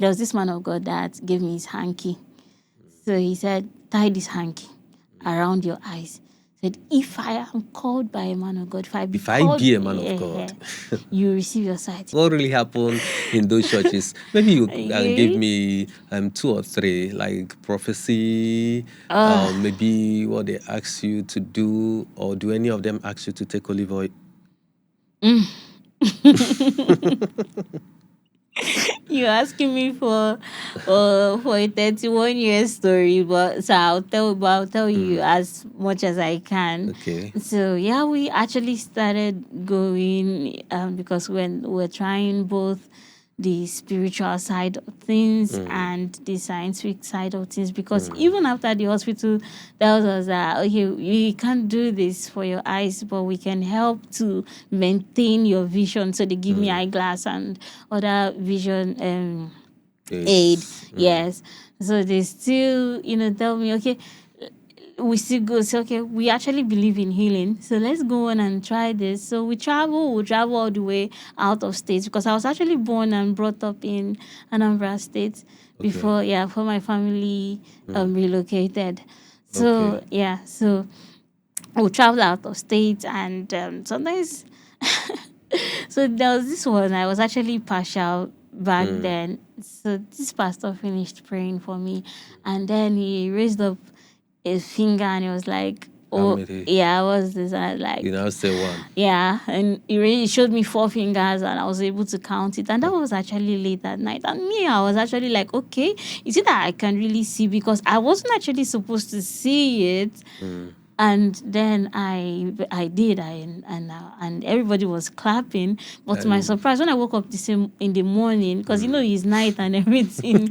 there was this man of God that gave me his hanky. So he said, tie this hanky around your eyes. Said, if I am called by a man of God, if I be a man of God, you receive your sight. What really happened in those churches? Maybe you give me 2 or 3, like prophecy, maybe what they ask you to do, or do any of them ask you to take olive oil? You're asking me for a 31-year story, but so I'll tell you as much as I can. Okay. So yeah, we actually started going because when we're trying both the spiritual side of things and the scientific side of things, because even after the hospital tells us that, okay, you can't do this for your eyes, but we can help to maintain your vision. So they give me eyeglass and other vision aid. Yes. So they still, tell me, okay, we still go say, okay, we actually believe in healing, so let's go on and try this. So we travel all the way out of state, because I was actually born and brought up in Anambra State before my family relocated. So so we travel out of state, and sometimes so there was this one, I was actually partial back then. So this pastor finished praying for me, and then he raised up his finger and he was like, oh, yeah, what's this? And I was like, You now say 1. yeah, and he really showed me 4 fingers and I was able to count it. And that was actually late at night. And me, I was actually like, okay, is it that I can really see? Because I wasn't actually supposed to see it. And then I did, and everybody was clapping. But to my surprise, when I woke up in the morning, because it's night and everything,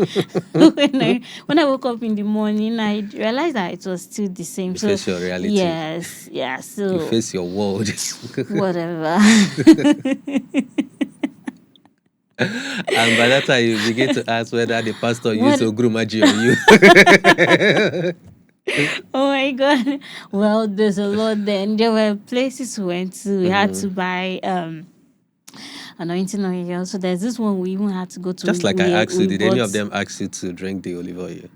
when I woke up in the morning, I realized that it was still the same. You face your reality. Yes, yeah. So you face your world. Whatever. And by that time, you begin to ask whether the pastor used Ogrumaji on you. Oh my God. Well, there's a lot then. There were places we went to. We had to buy anointing oil. So there's this one we even had to go to. Just like I asked you, did any of them ask you to drink the olive oil?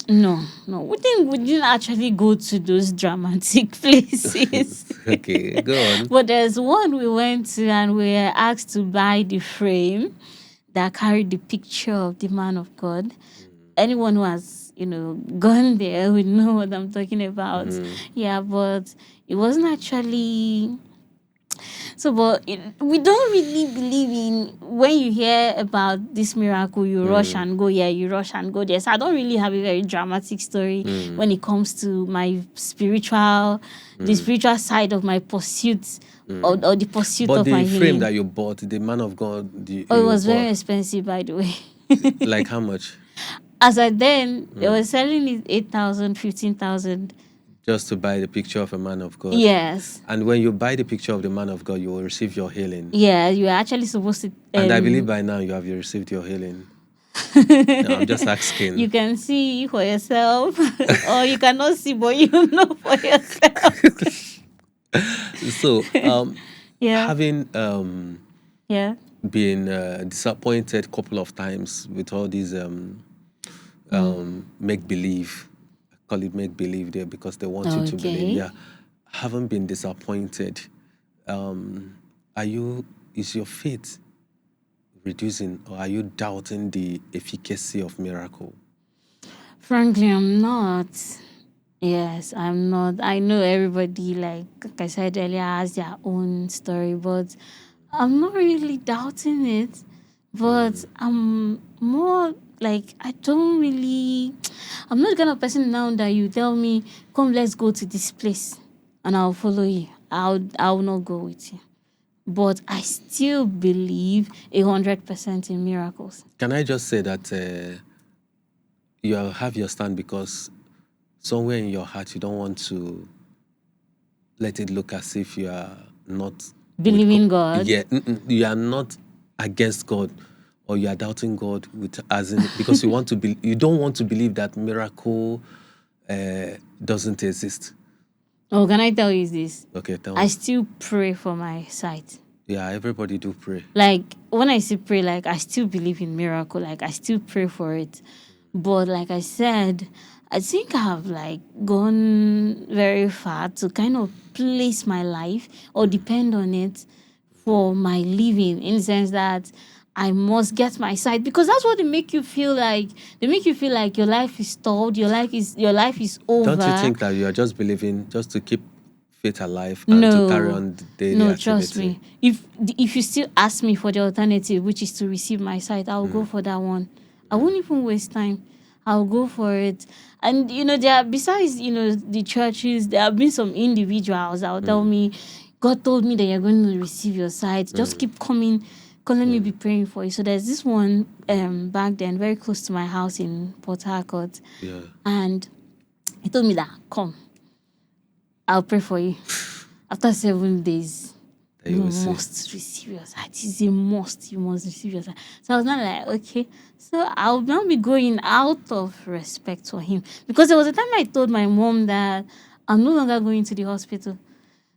No. We didn't actually go to those dramatic places. Okay, go on. But there's one we went to and we were asked to buy the frame that carried the picture of the man of God. Anyone who has gone there would know what I'm talking about. Yeah, but it wasn't actually. So, but we don't really believe in, when you hear about this miracle, you rush and go here, you rush and go there. So I don't really have a very dramatic story when it comes to my spiritual, the spiritual side of my pursuits or the pursuit of my healing. But the frame that you bought, the man of God, it was very expensive, by the way. Like how much? As I then, they were selling it 8,000, 15,000. Just to buy the picture of a man of God? Yes. And when you buy the picture of the man of God, you will receive your healing? Yeah, you are actually supposed to... and I believe by now you have received your healing. No, I'm just asking. You can see for yourself, or you cannot see, but you know for yourself. So, having been disappointed a couple of times with all these make-believe, I call it make-believe there because they want you to believe. Yeah, haven't been disappointed. Is your faith reducing, or are you doubting the efficacy of miracle? Frankly, I'm not. Yes, I'm not. I know everybody, like I said earlier, has their own story, but I'm not really doubting it. But I'm more like, I'm not the kind of person now that you tell me, come, let's go to this place and I'll follow you. I'll not go with you. But I still believe 100% in miracles. Can I just say that you have your stand because somewhere in your heart you don't want to let it look as if you are not believing God? Yeah, you are not against God, or you are doubting God because you don't want to believe that miracle doesn't exist. Oh, can I tell you this? Okay, tell me. I still pray for my sight. Yeah, everybody do pray. Like when I say pray, like I still believe in miracle, like I still pray for it. But like I said, I think I've like gone very far to kind of place my life or depend on it for my living, in the sense that I must get my sight, because that's what they make you feel like. They make you feel like your life is stalled, your life is over. Don't you think that you are just believing just to keep faith alive and to carry on the daily No, activity? trust me. If you still ask me for the alternative, which is to receive my sight, I'll go for that one. I won't even waste time. I'll go for it. And there are, besides the churches, there have been some individuals that will tell me, God told me that you're going to receive your sight. Just keep coming, let me be praying for you. So there's this one back then, very close to my house in Port Harcourt. Yeah. And he told me that, come, I'll pray for you. After 7 days, you must receive your sight. It's a must. You must receive your sight. So I was not like, okay. So I'll now be going out of respect for him. Because there was a time I told my mom that I'm no longer going to the hospital.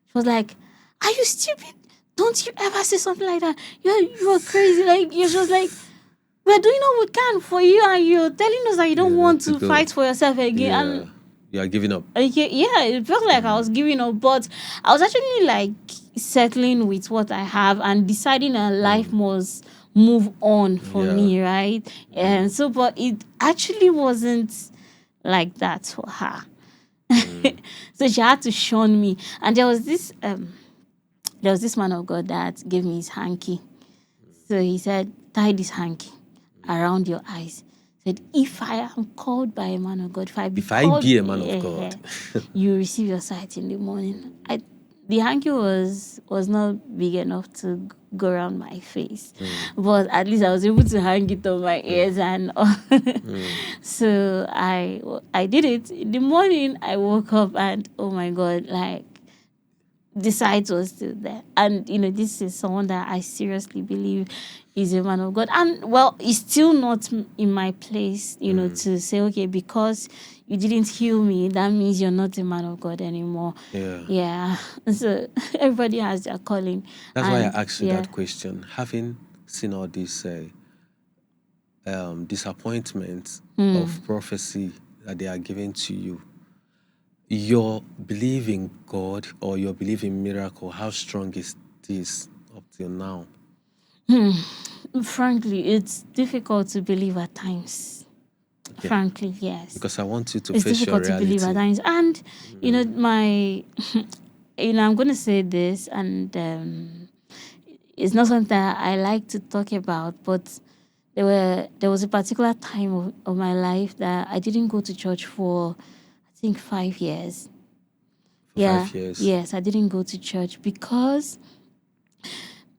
She was like, are you stupid? Don't you ever say something like that. You're crazy. Like, you're just like, we're doing all we can for you, and you're telling us that you don't want to fight for yourself again. Yeah. And you are giving up. Yeah, it felt like I was giving up, but I was actually like settling with what I have and deciding that life must move on for me, right? And so, but it actually wasn't like that for her. So she had to shun me, and there was this man of God that gave me his hanky. So he said, tie this hanky around your eyes. Said, if I am called by a man of God, if I be a man of God, you receive your sight in the morning. The hanky was not big enough to go around my face, but at least I was able to hang it on my ears and all. So I did it. In the morning, I woke up and oh my God, like the sight was still there. And this is someone that I seriously believe is a man of God. And well, it's still not in my place, to say, okay, because you didn't heal me, that means you're not a man of God anymore. Yeah. So everybody has their calling. That's why I asked you that question. Having seen all these disappointments of prophecy that they are giving to you, your belief in God or your belief in miracle, how strong is this up till now? Frankly, it's difficult to believe at times. Okay. Frankly, yes. Because I want you to face your reality. It's difficult to believe at times. And, I'm going to say this, and it's not something that I like to talk about, but there was a particular time of my life that I didn't go to church for, I think, 5 years. 5 years? Yes, I didn't go to church because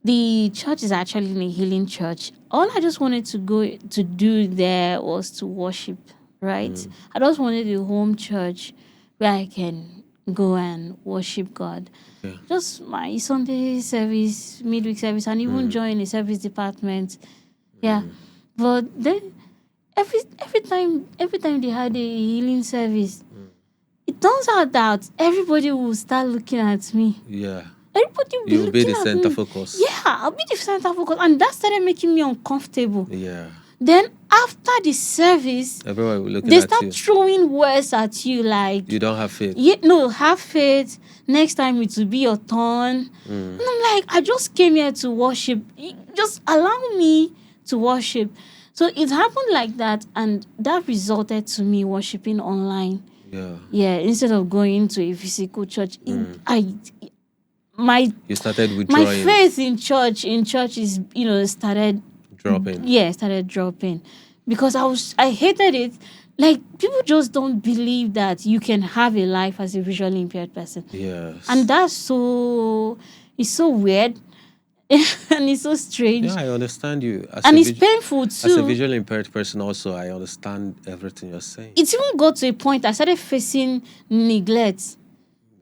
the church is actually a healing church. All I just wanted to go to do there was to worship, right? I just wanted a home church where I can go and worship God. Yeah. Just my Sunday service, midweek service, and even join a service department. Yeah. But then every time they had a healing service, it turns out that everybody will start looking at me. Yeah. Everybody will be looking at me. You'll be the center focus. Yeah, I'll be the center focus. And that started making me uncomfortable. Yeah. Then after the service, everyone will look they start throwing words at you like, you don't have faith. Yeah, no, have faith. Next time it will be your turn. And I'm like, I just came here to worship. Just allow me to worship. So it happened like that, and that resulted to me worshiping online. Yeah, instead of going to a physical church. You started withdrawing. My faith in church is started dropping. Yeah, started dropping because I hated it. Like, people just don't believe that you can have a life as a visually impaired person. Yes. And it's so weird. And it's so strange. Yeah, I understand you. It's painful too. As a visually impaired person also, I understand everything you're saying. It even got to a point I started facing neglect.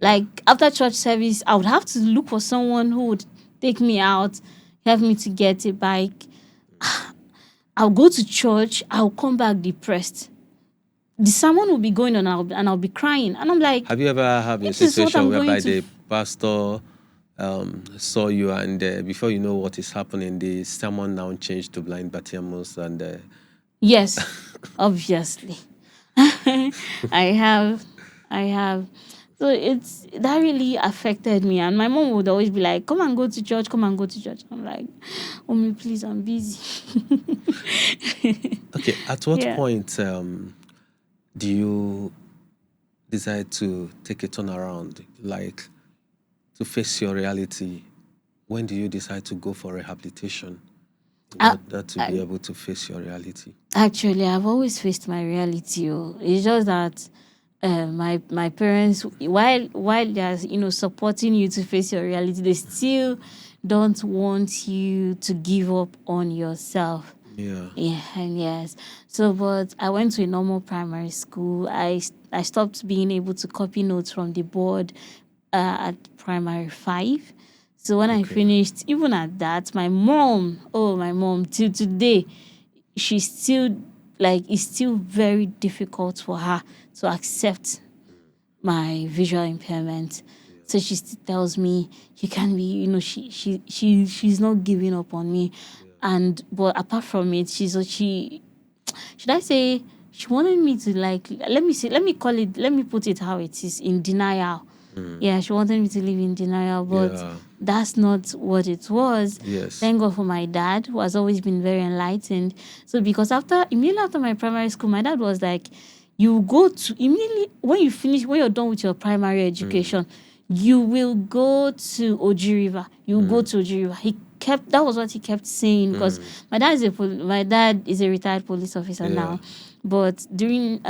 Like, after church service, I would have to look for someone who would take me out, help me to get a bike. I'll go to church, I'll come back depressed. The sermon will be going on and I'll be crying. And I'm like, have you ever had a situation whereby the pastor saw you, and before you know what is happening, the sermon now changed to blind Bartimaeus, and Yes, obviously. I have. I have. So it's that really affected me. And my mom would always be like, come and go to church, come and go to church. I'm like, oh me, please, I'm busy. okay, at what Yeah. point do you decide to take a turnaround, like to face your reality? When do you decide to go for rehabilitation in I, order to be able to face your reality? Actually, I've always faced my reality. Oh. It's just that my parents, while they're supporting you to face your reality, they still don't want you to give up on yourself. Yeah. Yeah, and yes. So, but I went to a normal primary school. I stopped being able to copy notes from the board at primary 5. So when I finished, even at that, my mom, till today, she's still like it's still very difficult for her to accept my visual impairment. So she still tells me you can be, she's not giving up on me. And but apart from it, she should I say she wanted me to like let me put it how it is, in denial. Yeah, she wanted me to live in denial, but Yeah. that's not what it was. Yes. Thank God for my dad, who has always been very enlightened. So because immediately after my primary school, my dad was like, you go to immediately when you're done with your primary education, you will go to Oji River. You will go to Oji River. That was what he kept saying, because my dad is a retired police officer now. But during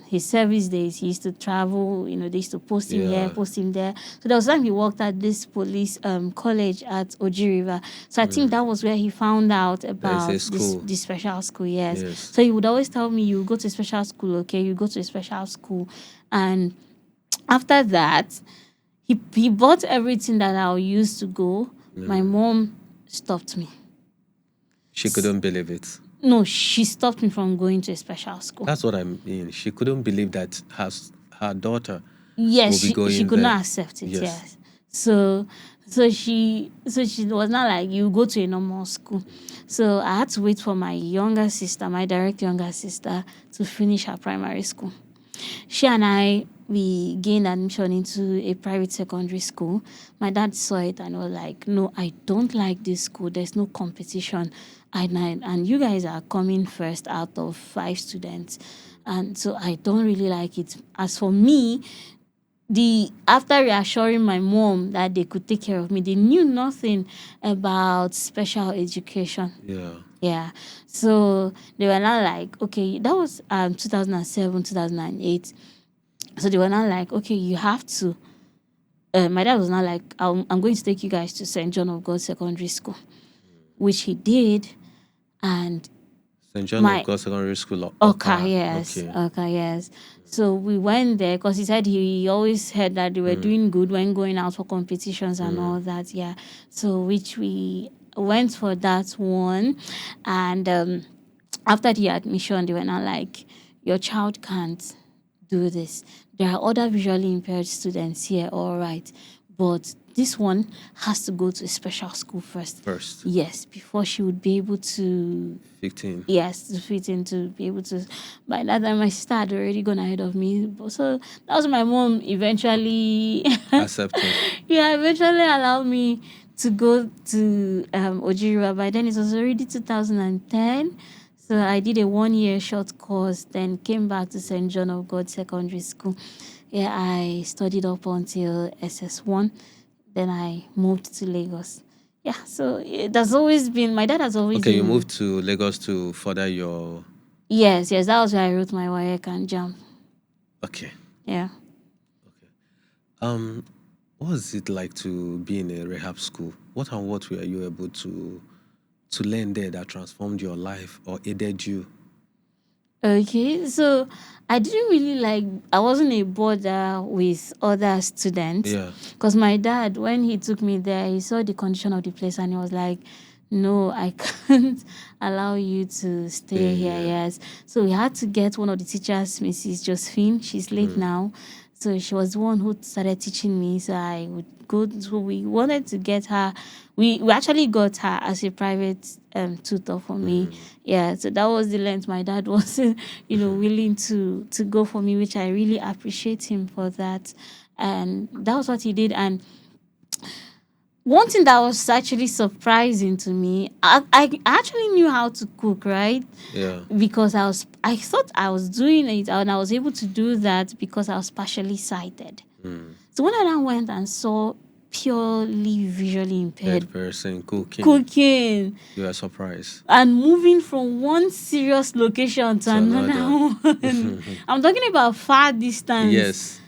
his service days, he used to travel. They used to post him here, post him there. So there was time he worked at this police college at Oji River. So I think that was where he found out about this special school. Yes. So he would always tell me, "You go to a special school, okay? You go to a special school." And after that, he bought everything that I used to go. My mom stopped me. She couldn't believe it. No, she stopped me from going to a special school. That's what I mean. She couldn't believe that her daughter yes, will be going she could there. not accept it. Yes. So she was not like, you go to a normal school. So I had to wait for my younger sister, my direct younger sister, to finish her primary school. She and we gained admission into a private secondary school. My dad saw it and was like, no, I don't like this school. There's no competition. And you guys are coming first out of 5 students. And so I don't really like it. As for me, after reassuring my mom that they could take care of me, they knew nothing about special education. Yeah. So they were not like, okay, that was 2007, 2008. So they were not like, okay, you have to. My dad was not like, I'm going to take you guys to St. John of God Secondary School, which he did. And St. John of God Secondary School. Okay, yes. So we went there because he said he always heard that they were doing good when going out for competitions and all that. Yeah. So which we went for that one. And after the admission, they were not like, your child can't do this. There are other visually impaired students here, all right. But this one has to go to a special school first. Yes, before she would be able to fit in. Yes, to fit in, to be able to. By that time, my sister had already gone ahead of me. So that was my mom eventually accepted. Eventually allowed me to go to Oji River. By then, it was already 2010. So I did a 1-year short course, then came back to St. John of God Secondary School. Yeah, I studied up until SS1. Then I moved to Lagos. Yeah, so it has always been, my dad has always been. Okay, you moved to Lagos to further your... Yes, that was where I wrote my WAEC and JAMB. Okay. Yeah. Okay. What was it like to be in a rehab school? What were you able to learn there that transformed your life or aided you? Okay, so I didn't really I wasn't a border with other students. Yeah. Because my dad, when he took me there, he saw the condition of the place and he was like, no, I can't allow you to stay here. Yes. So we had to get one of the teachers, Mrs. Josephine. She's late now. So she was the one who started teaching me. So I would go to, we wanted to get her, we actually got her as a private tutor for me. Yeah, so that was the length my dad was, willing to go for me, which I really appreciate him for that. And that was what he did. And one thing that was actually surprising to me, I actually knew how to cook, right? Yeah. Because I thought I was doing it, and I was able to do that because I was partially sighted. So when I now went and saw purely visually impaired Third person cooking you are surprised. and moving from one serious location to another one, I'm talking about far distance. Yes.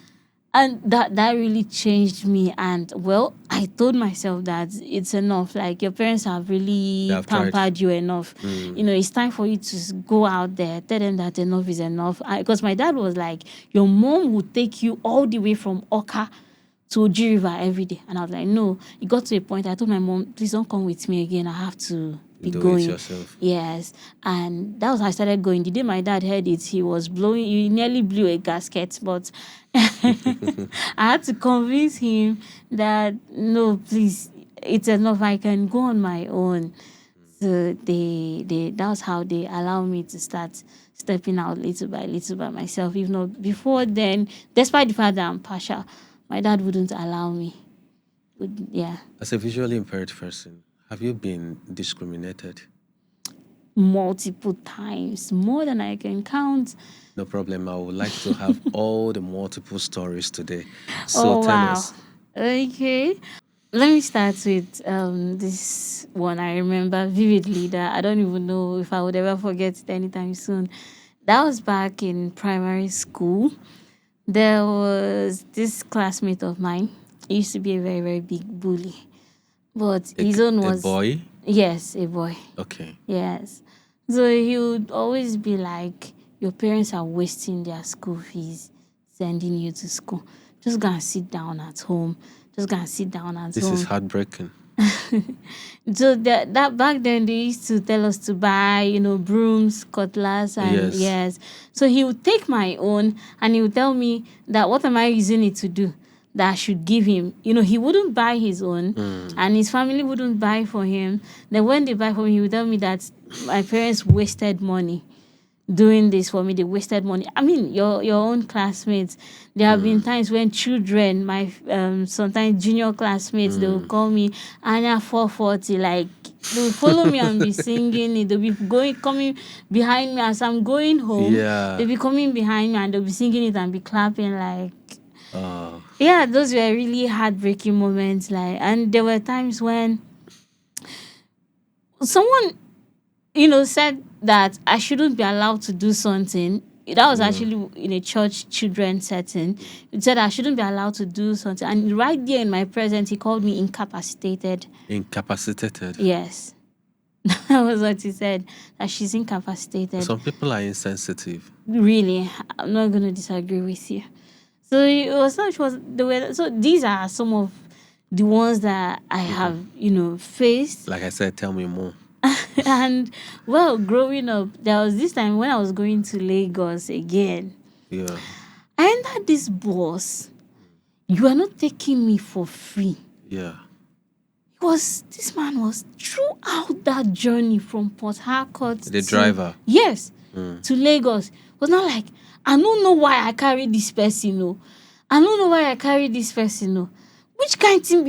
And that really changed me. And well, I told myself that it's enough. Like, your parents have really They have pampered tried. you enough. It's time for you to go out there, tell them that enough is enough. Because my dad was like, your mom would take you all the way from Oka to Oji River every day. And I was like, no. It got to a point, I told my mom, please don't come with me again. I have to be Do going. it yourself. Yes. And that was how I started going. The day my dad heard it, he nearly blew a gasket, but I had to convince him that no, please, it's enough. I can go on my own. So that was how they allow me to start stepping out little by myself. Even though before then, despite the fact that I'm partial, my dad wouldn't allow me. Yeah. As a visually impaired person, have you been discriminated? Multiple times, more than I can count. No problem. I would like to have all the multiple stories today. So tell us. Okay. Let me start with this one I remember vividly that I don't even know if I would ever forget it anytime soon. That was back in primary school. There was this classmate of mine. He used to be a very, very big bully. But his own was... A boy? Yes, a boy. Okay. Yes. So he would always be like, your parents are wasting their school fees sending you to school. Just go and sit down at home. Just go and sit down at home. This is heartbreaking. So that back then they used to tell us to buy, brooms, cutlass, and yes. So he would take my own and he would tell me that what am I using it to do? That I should give him. He wouldn't buy his own and his family wouldn't buy for him. Then when they buy for me, he would tell me that my parents wasted money doing this for me. They wasted money. I mean, your own classmates. There have been times when children, my sometimes junior classmates, they will call me Anya 440. Like, they will follow me and be singing it. They'll be coming behind me as I'm going home. Yeah. They'll be coming behind me and they'll be singing it and be clapping like. Yeah, those were really heartbreaking moments. Like, and there were times when someone, said that I shouldn't be allowed to do something. That was actually in a church children setting. He said I shouldn't be allowed to do something. And right there in my presence, he called me incapacitated. Incapacitated? Yes. That was what he said, that she's incapacitated. Some people are insensitive. Really, I'm not going to disagree with you. So it was not, so these are some of the ones that I have, faced. Like I said, tell me more. And well, growing up, there was this time when I was going to Lagos again. Yeah. I entered this bus. You are not taking me for free. Yeah. This man was throughout that journey from Port Harcourt. The driver. Yes. To Lagos. Was not like, I don't know why I carry this person, no. I don't know why I carry this person, no. Which kind of thing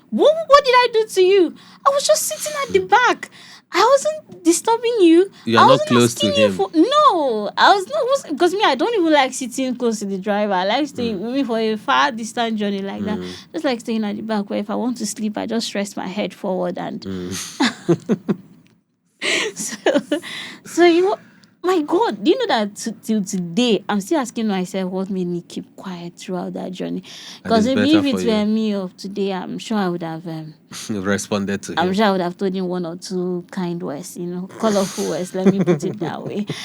what did I do to you? I was just sitting at the back. I wasn't disturbing you. You are not close to him. No, I was not, because me, I don't even like sitting close to the driver. I like staying with me for a far distant journey like that. Just like staying at the back where if I want to sleep, I just rest my head forward and so my God, do you know that till today, I'm still asking myself what made me keep quiet throughout that journey? Because maybe if it were me of today, I'm sure I would have responded to him. I'm sure I would have told him one or two kind words, colorful words. Let me put it that way.